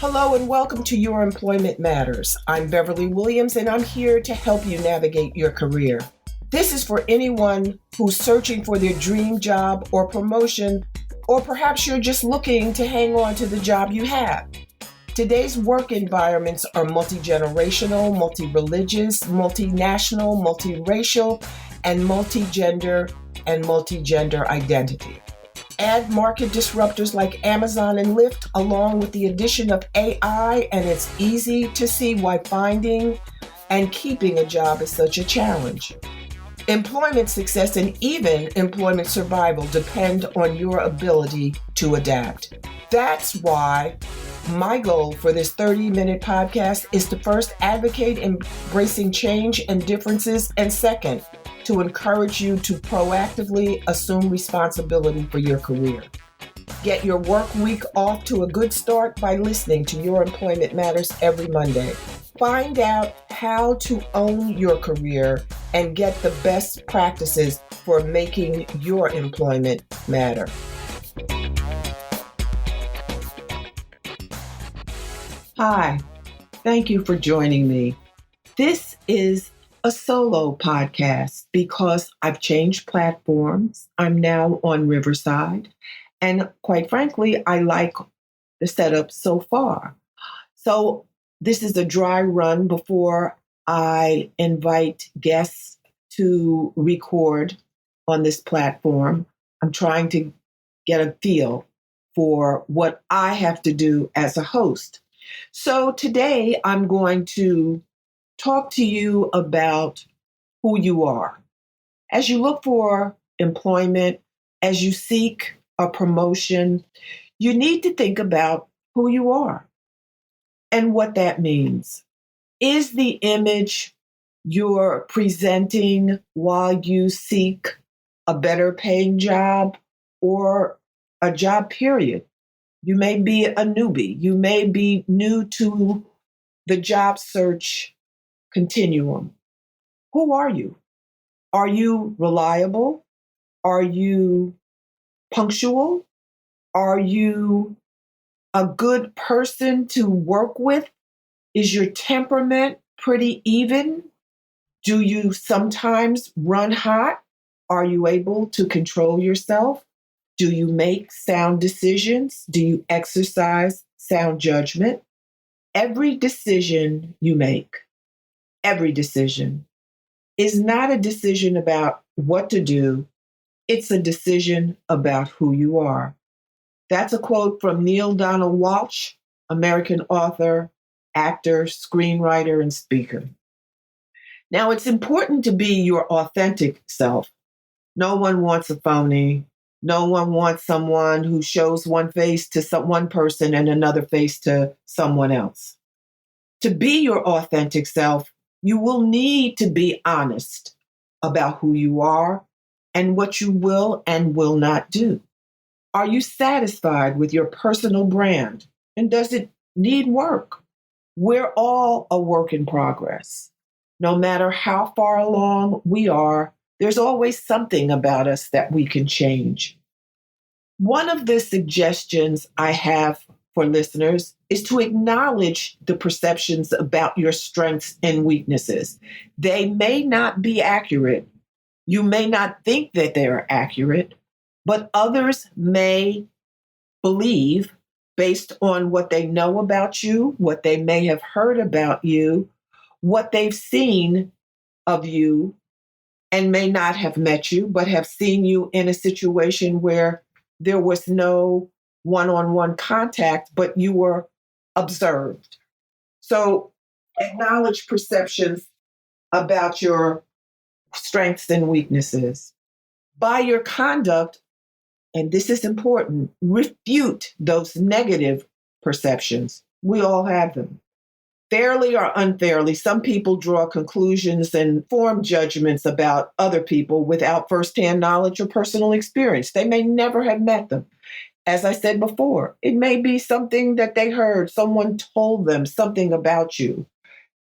Hello and welcome to Your Employment Matters. I'm Beverly Williams and I'm here to help you navigate your career. This is for anyone who's searching for their dream job or promotion, or perhaps you're just looking to hang on to the job you have. Today's work environments are multi-generational, multi-religious, multinational, multiracial, and multi-gender identity. Add market disruptors like Amazon and Lyft, along with the addition of AI, and it's easy to see why finding and keeping a job is such a challenge. Employment success and even employment survival depend on your ability to adapt. That's why my goal for this 30-minute podcast is to first advocate embracing change and differences, and second, to encourage you to proactively assume responsibility for your career. Get your work week off to a good start by listening to Your Employment Matters every Monday. Find out how to own your career and get the best practices for making your employment matter. Hi, thank you for joining me. This is a solo podcast because I've changed platforms. I'm now on Riverside, and quite frankly, I like the setup so far. So this is a dry run before I invite guests to record on this platform. I'm trying to get a feel for what I have to do as a host. So today I'm going to talk to you about who you are. As you look for employment, as you seek a promotion, you need to think about who you are and what that means. Is the image you're presenting while you seek a better paying job or a job period? You may be a newbie. You may be new to the job search continuum. Who are you? Are you reliable? Are you punctual? Are you a good person to work with? Is your temperament pretty even? Do you sometimes run hot? Are you able to control yourself? Do you make sound decisions? Do you exercise sound judgment? Every decision you make, every decision, is not a decision about what to do. It's a decision about who you are. That's a quote from Neale Donald Walsch, American author, actor, screenwriter, and speaker. Now, it's important to be your authentic self. No one wants a phony. No one wants someone who shows one face to one person and another face to someone else. To be your authentic self, you will need to be honest about who you are and what you will and will not do. Are you satisfied with your personal brand? And does it need work? We're all a work in progress. No matter how far along we are, there's always something about us that we can change. One of the suggestions I have for listeners is to acknowledge the perceptions about your strengths and weaknesses. They may not be accurate. You may not think that they're accurate, but others may believe, based on what they know about you, what they may have heard about you, what they've seen of you, and may not have met you, but have seen you in a situation where there was no one-on-one contact, but you were observed. So acknowledge perceptions about your strengths and weaknesses. By your conduct, and this is important, refute those negative perceptions. We all have them. Fairly or unfairly, some people draw conclusions and form judgments about other people without firsthand knowledge or personal experience. They may never have met them. As I said before, it may be something that they heard, someone told them something about you,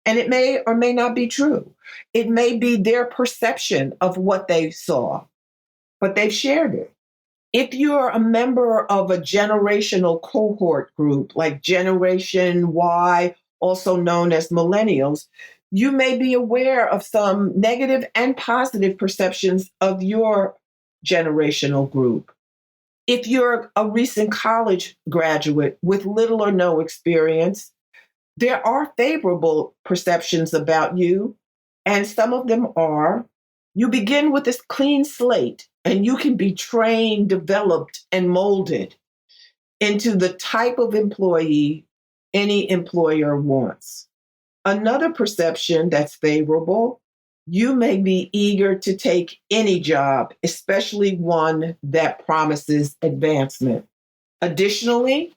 and it may or may not be true. It may be their perception of what they saw, but they've shared it. If you're a member of a generational cohort group like Generation Y, also known as millennials, you may be aware of some negative and positive perceptions of your generational group. If you're a recent college graduate with little or no experience, there are favorable perceptions about you, and some of them are you begin with this clean slate and you can be trained, developed, and molded into the type of employee any employer wants. Another perception that's favorable, you may be eager to take any job, especially one that promises advancement. Additionally,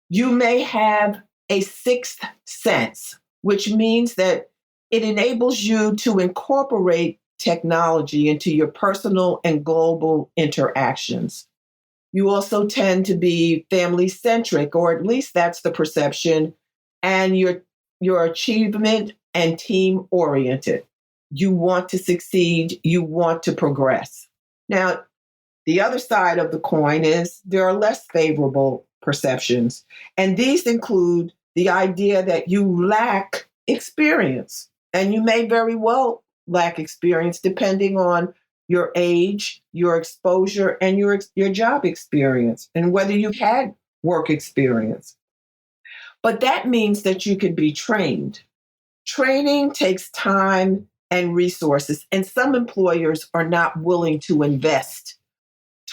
you may have a sixth sense, which means that it enables you to incorporate technology into your personal and global interactions. You also tend to be family centric, or at least that's the perception, and your achievement and team oriented. You want to succeed, you want to progress. Now, the other side of the coin is there are less favorable perceptions, and these include the idea that you lack experience, and you may very well lack experience depending on your age, your exposure, and your job experience, and whether you've had work experience. But that means that you can be trained. Training takes time and resources, and some employers are not willing to invest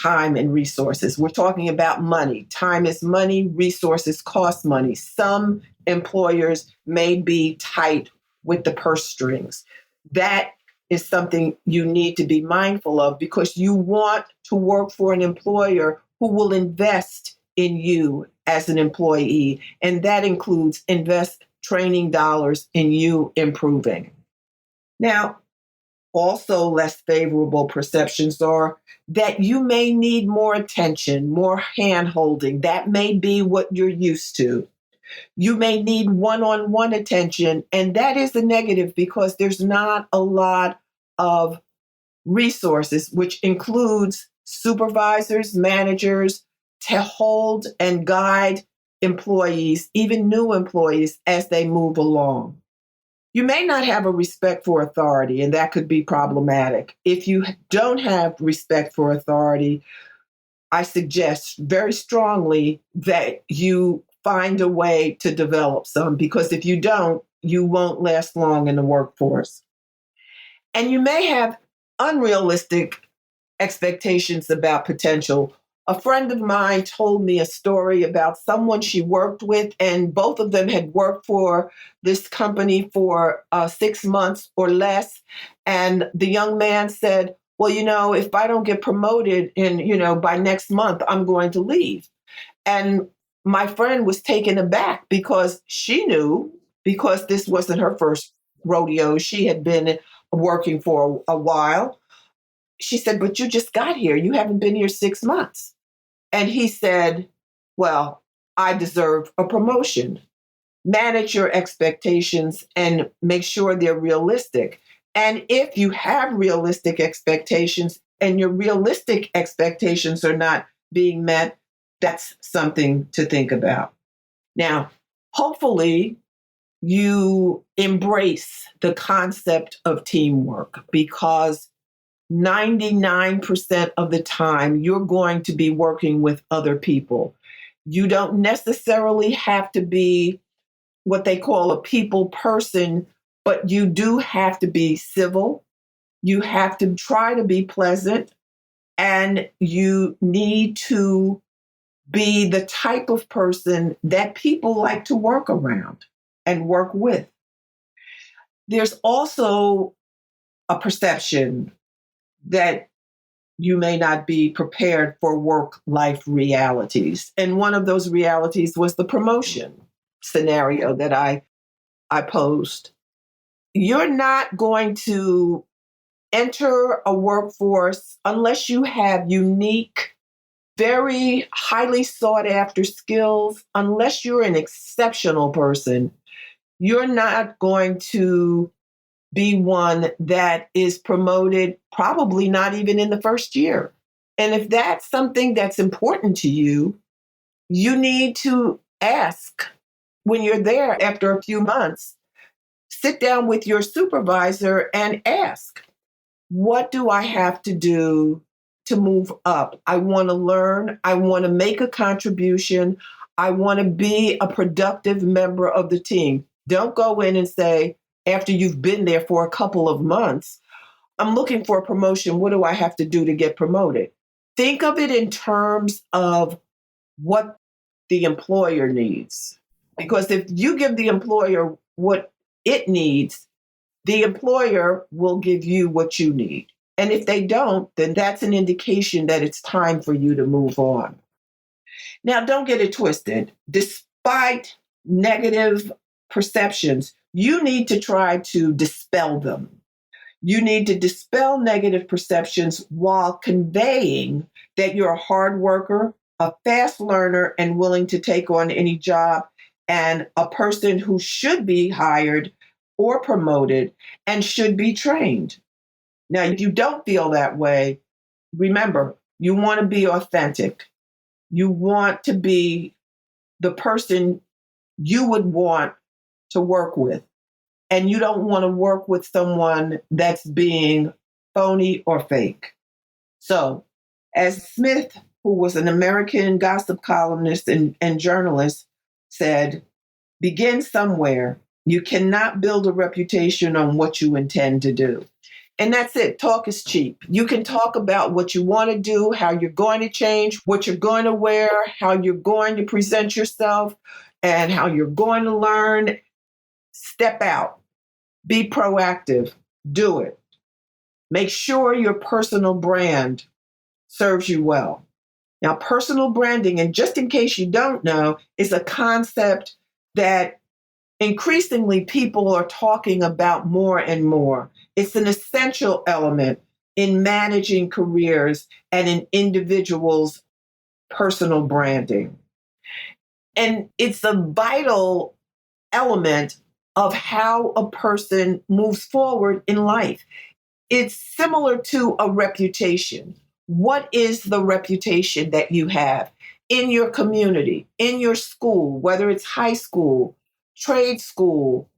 time and resources. We're talking about money. Time is money, resources cost money. Some employers may be tight with the purse strings. That is something you need to be mindful of because you want to work for an employer who will invest in you as an employee. And that includes invest training dollars in you improving. Now, also less favorable perceptions are that you may need more attention, more hand holding. That may be what you're used to. You may need one on one attention, and that is a negative because there's not a lot of resources, which includes supervisors, managers, to hold and guide employees, even new employees, as they move along. You may not have a respect for authority, and that could be problematic. If you don't have respect for authority, I suggest very strongly that you find a way to develop some, because if you don't, you won't last long in the workforce. And you may have unrealistic expectations about potential. A friend of mine told me a story about someone she worked with, and both of them had worked for this company for 6 months or less. And the young man said, well, if I don't get promoted by next month, I'm going to leave. And my friend was taken aback because she knew, because this wasn't her first rodeo, she had been working for a while. She said, but you just got here. You haven't been here 6 months. And he said, well, I deserve a promotion. Manage your expectations and make sure they're realistic. And if you have realistic expectations and your realistic expectations are not being met, that's something to think about. Now, hopefully, you embrace the concept of teamwork, because 99% of the time, you're going to be working with other people. You don't necessarily have to be what they call a people person, but you do have to be civil. You have to try to be pleasant, and you need to be the type of person that people like to work around and work with. There's also a perception that you may not be prepared for work-life realities. And one of those realities was the promotion scenario that I posed. You're not going to enter a workforce unless you have unique, very highly sought after skills, unless you're an exceptional person. You're not going to be one that is promoted, probably not even in the first year. And if that's something that's important to you, you need to ask when you're there after a few months, sit down with your supervisor and ask, what do I have to do to move up? I want to learn. I want to make a contribution. I want to be a productive member of the team. Don't go in and say, after you've been there for a couple of months, I'm looking for a promotion. What do I have to do to get promoted? Think of it in terms of what the employer needs. Because if you give the employer what it needs, the employer will give you what you need. And if they don't, then that's an indication that it's time for you to move on. Now, don't get it twisted. Despite negative perceptions, you need to try to dispel them. You need to dispel negative perceptions while conveying that you're a hard worker, a fast learner, and willing to take on any job, and a person who should be hired or promoted and should be trained. Now, if you don't feel that way, remember, you want to be authentic. You want to be the person you would want to work with. And you don't want to work with someone that's being phony or fake. So, as Smith, who was an American gossip columnist and journalist, said, begin somewhere. You cannot build a reputation on what you intend to do. And that's it. Talk is cheap. You can talk about what you want to do, how you're going to change, what you're going to wear, how you're going to present yourself, and how you're going to learn. Step out. Be proactive. Do it. Make sure your personal brand serves you well. Now, personal branding, and just in case you don't know, is a concept that increasingly people are talking about more and more. It's an essential element in managing careers and in individuals' personal branding. And it's a vital element of how a person moves forward in life. It's similar to a reputation. What is the reputation that you have in your community, in your school, whether it's high school, trade school,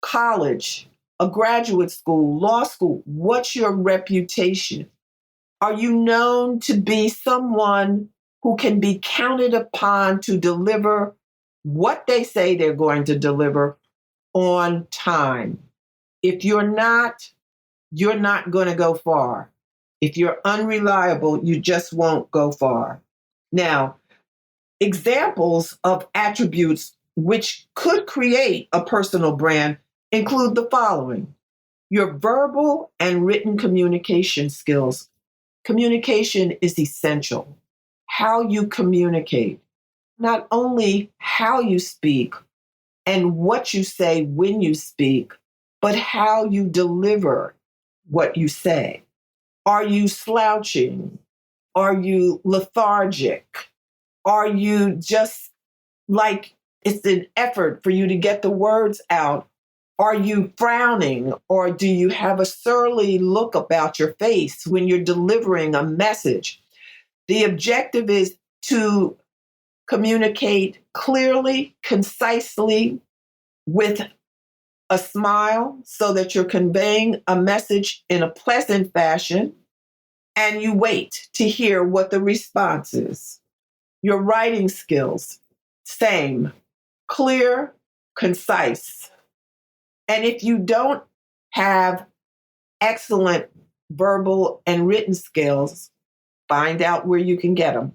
college, a graduate school, law school? What's your reputation? Are you known to be someone who can be counted upon to deliver what they say they're going to deliver on time? If you're not going to go far. If you're unreliable, you just won't go far. Now, examples of attributes which could create a personal brand include the following: your verbal and written communication skills. Communication is essential. How you communicate, not only how you speak and what you say when you speak, but how you deliver what you say. Are you slouching? Are you lethargic? Are you just like it's an effort for you to get the words out? Are you frowning, or do you have a surly look about your face when you're delivering a message? The objective is to communicate clearly, concisely, with a smile, so that you're conveying a message in a pleasant fashion, and you wait to hear what the response is. Your writing skills, same, clear, concise. And if you don't have excellent verbal and written skills, find out where you can get them.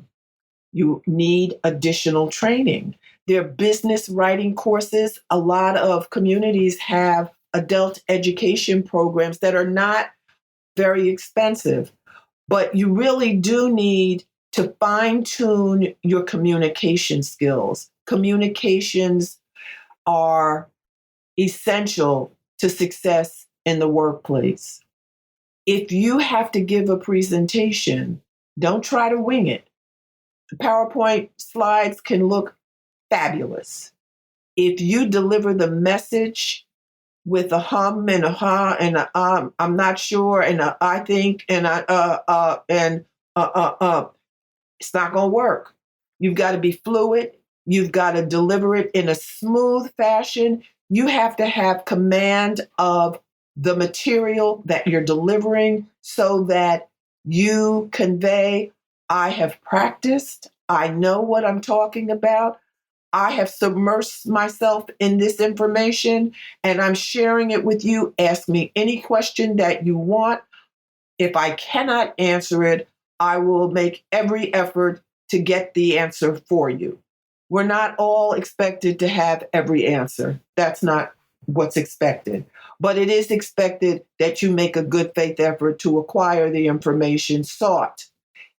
You need additional training. There are business writing courses. A lot of communities have adult education programs that are not very expensive, but you really do need to fine-tune your communication skills. Communications are essential to success in the workplace. If you have to give a presentation, don't try to wing it. The PowerPoint slides can look fabulous. If you deliver the message with a hum and a ha and a I'm not sure and a I think and and uh, uh, uh. It's not going to work. You've got to be fluid. You've got to deliver it in a smooth fashion. You have to have command of the material that you're delivering so that you convey, I have practiced. I know what I'm talking about. I have submersed myself in this information and I'm sharing it with you. Ask me any question that you want. If I cannot answer it, I will make every effort to get the answer for you. We're not all expected to have every answer. That's not what's expected. But it is expected that you make a good faith effort to acquire the information sought,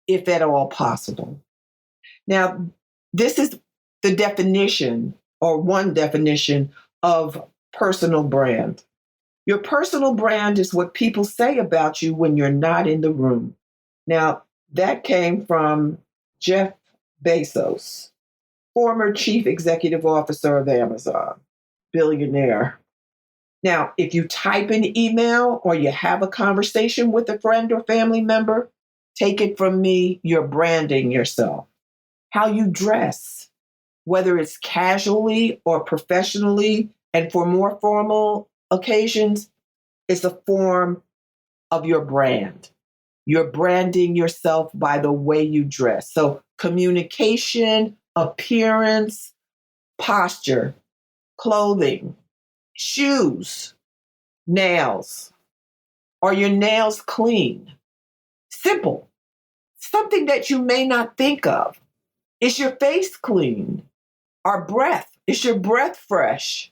if at all possible. Now, this is the definition, or one definition, of personal brand. Your personal brand is what people say about you when you're not in the room. Now, that came from Jeff Bezos, former chief executive officer of Amazon, billionaire. Now, if you type an email or you have a conversation with a friend or family member, take it from me, you're branding yourself. How you dress, whether it's casually or professionally, and for more formal occasions, is a form of your brand. You're branding yourself by the way you dress. So communication, appearance, posture, clothing, shoes, nails. Are your nails clean? Simple. Something that you may not think of. Is your face clean? Our breath. Is your breath fresh?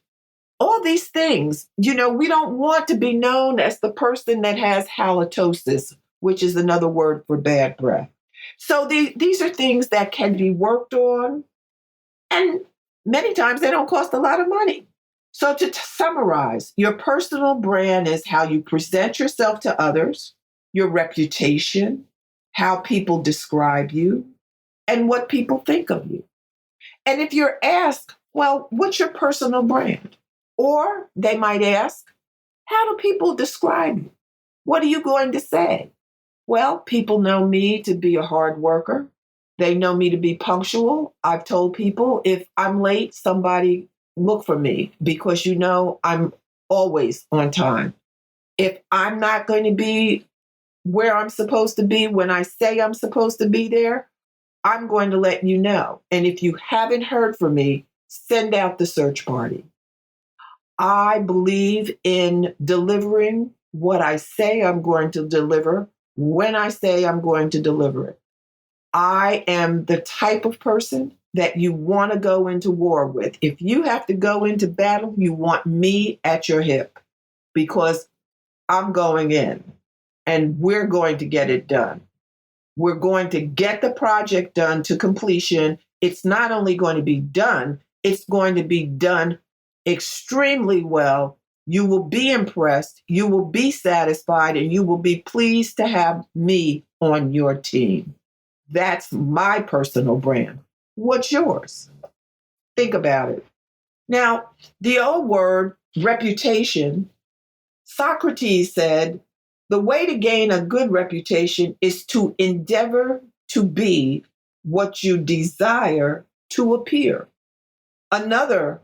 All these things, we don't want to be known as the person that has halitosis, which is another word for bad breath. So these are things that can be worked on, and many times they don't cost a lot of money. So to summarize, your personal brand is how you present yourself to others, your reputation, how people describe you, and what people think of you. And if you're asked, well, what's your personal brand? Or they might ask, how do people describe you? What are you going to say? Well, people know me to be a hard worker. They know me to be punctual. I've told people if I'm late, somebody look for me because I'm always on time. If I'm not going to be where I'm supposed to be when I say I'm supposed to be there, I'm going to let you know. And if you haven't heard from me, send out the search party. I believe in delivering what I say I'm going to deliver when I say I'm going to deliver it. I am the type of person that you want to go into war with. If you have to go into battle, you want me at your hip because I'm going in and we're going to get it done. We're going to get the project done to completion. It's not only going to be done, it's going to be done extremely well. You will be impressed, you will be satisfied, and you will be pleased to have me on your team. That's my personal brand. What's yours? Think about it. Now, the old word reputation, Socrates said, the way to gain a good reputation is to endeavor to be what you desire to appear. Another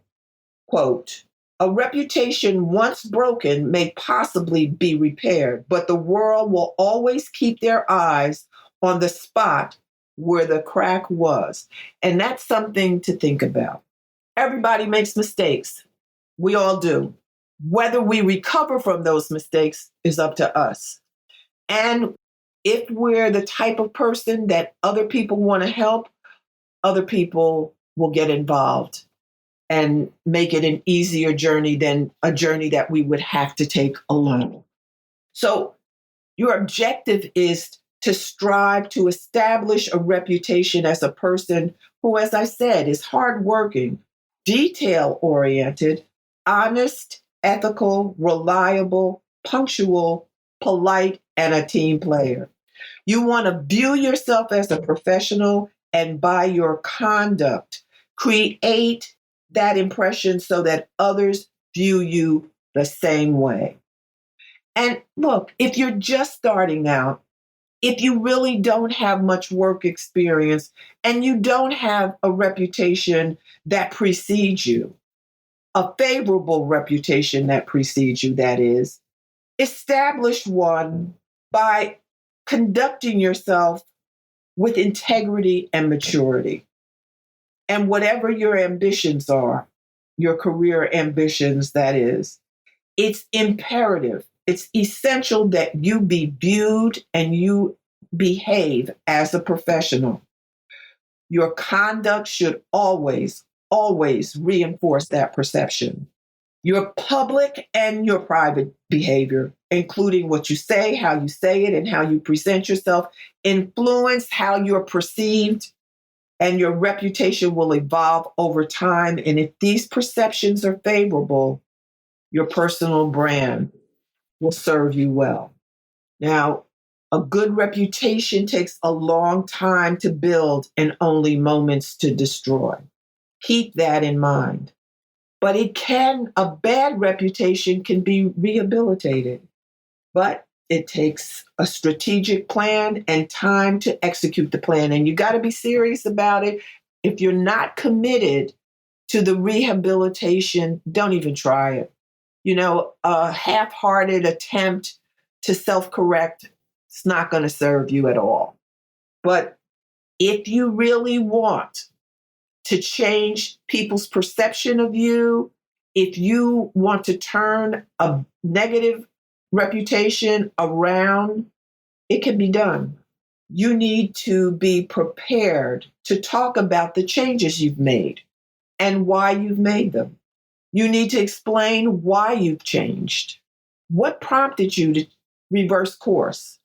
quote, a reputation once broken may possibly be repaired, but the world will always keep their eyes on the spot where the crack was. And that's something to think about. Everybody makes mistakes. We all do. Whether we recover from those mistakes is up to us. And if we're the type of person that other people want to help, other people will get involved and make it an easier journey than a journey that we would have to take alone. So your objective is to strive to establish a reputation as a person who, as I said, is hardworking, detail-oriented, honest, ethical, reliable, punctual, polite, and a team player. You want to view yourself as a professional and by your conduct, create that impression so that others view you the same way. And look, if you're just starting out, if you really don't have much work experience and you don't have a reputation that precedes you, a favorable reputation that precedes you, that is, establish one by conducting yourself with integrity and maturity. And whatever your ambitions are, your career ambitions, that is, it's imperative, it's essential that you be viewed and you behave as a professional. Your conduct should always, always reinforce that perception. Your public and your private behavior, including what you say it, and how you present yourself, influence how you're perceived, and your reputation will evolve over time. And if these perceptions are favorable, your personal brand will serve you well. Now, a good reputation takes a long time to build and only moments to destroy. Keep that in mind. But a bad reputation can be rehabilitated, but it takes a strategic plan and time to execute the plan. And you got to be serious about it. If you're not committed to the rehabilitation, don't even try it. A half-hearted attempt to self-correct, it's not going to serve you at all. But if you really want to change people's perception of you, if you want to turn a negative reputation around, it can be done. You need to be prepared to talk about the changes you've made and why you've made them. You need to explain why you've changed. What prompted you to reverse course?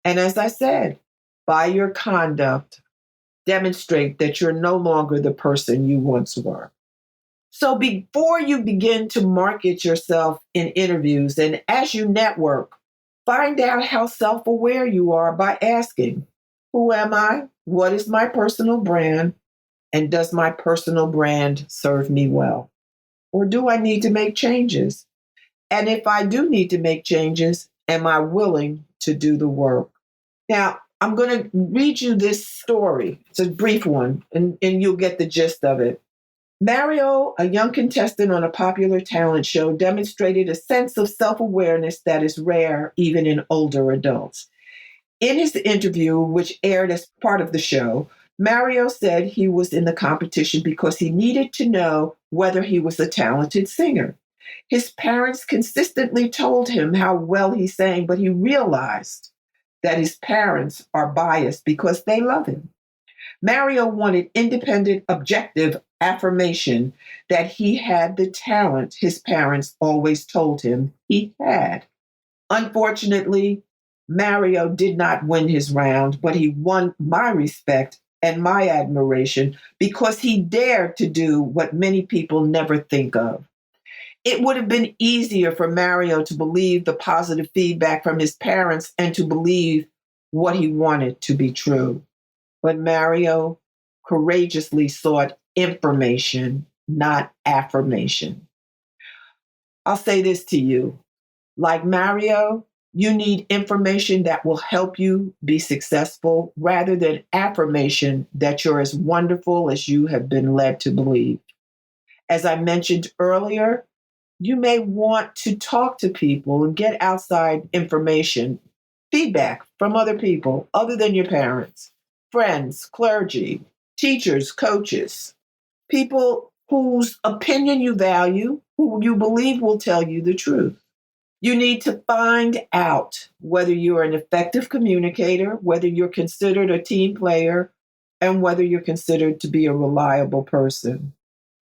And as I said, by your conduct, demonstrate that you're no longer the person you once were. So before you begin to market yourself in interviews and as you network, find out how self-aware you are by asking, who am I? What is my personal brand? And does my personal brand serve me well? Or do I need to make changes? And if I do need to make changes, am I willing to do the work? Now, I'm going to read you this story. It's a brief one, and you'll get the gist of it. Mario, a young contestant on a popular talent show, demonstrated a sense of self-awareness that is rare even in older adults. In his interview, which aired as part of the show, Mario said he was in the competition because he needed to know whether he was a talented singer. His parents consistently told him how well he sang, but he realized that his parents are biased because they love him. Mario wanted independent, objective affirmation that he had the talent his parents always told him he had. Unfortunately, Mario did not win his round, but he won my respect and my admiration because he dared to do what many people never think of. It would have been easier for Mario to believe the positive feedback from his parents and to believe what he wanted to be true. But Mario courageously sought information, not affirmation. I'll say this to you. Like Mario, you need information that will help you be successful rather than affirmation that you're as wonderful as you have been led to believe. As I mentioned earlier, you may want to talk to people and get outside information, feedback from other people other than your parents, friends, clergy, teachers, coaches, people whose opinion you value, who you believe will tell you the truth. You need to find out whether you're an effective communicator, whether you're considered a team player, and whether you're considered to be a reliable person.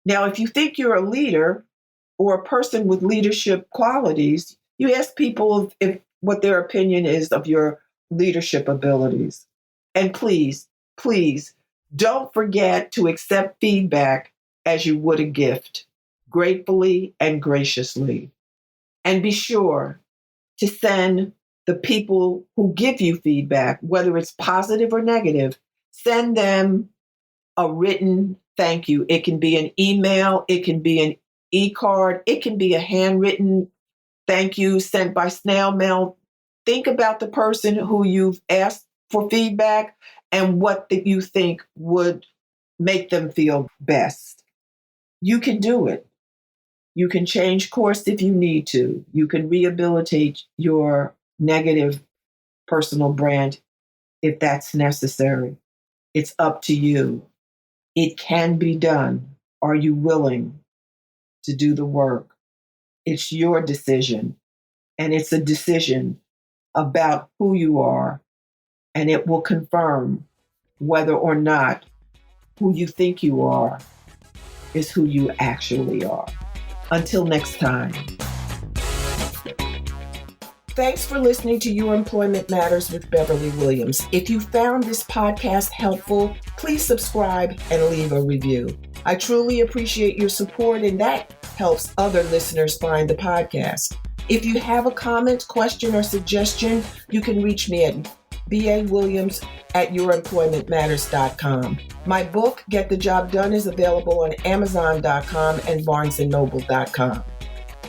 Now, if you think you're a leader or a person with leadership qualities, you ask people if what their opinion is of your leadership abilities. And please, please don't forget to accept feedback as you would a gift, gratefully and graciously. And be sure to send the people who give you feedback, whether it's positive or negative, send them a written thank you. It can be an email, it can be an e-card, it can be a handwritten thank you sent by snail mail. Think about the person who you've asked for feedback and what that you think would make them feel best. You can do it. You can change course if you need to. You can rehabilitate your negative personal brand if that's necessary. It's up to you. It can be done. Are you willing to do the work? It's your decision. And it's a decision about who you are. And it will confirm whether or not who you think you are is who you actually are. Until next time. Thanks for listening to Your Employment Matters with Beverly Williams. If you found this podcast helpful, please subscribe and leave a review. I truly appreciate your support, and that helps other listeners find the podcast. If you have a comment, question, or suggestion, you can reach me at bawilliams@youremploymentmatters.com. My book, Get the Job Done, is available on Amazon.com and BarnesandNoble.com.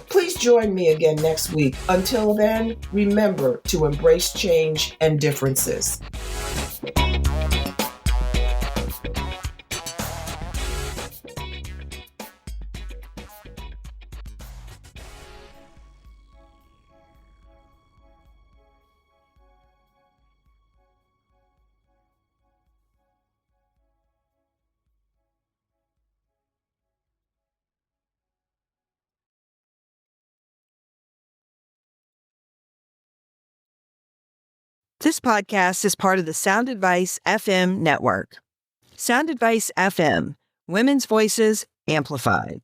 Please join me again next week. Until then, remember to embrace change and differences. This podcast is part of the Sound Advice FM network. Sound Advice FM, women's voices amplified.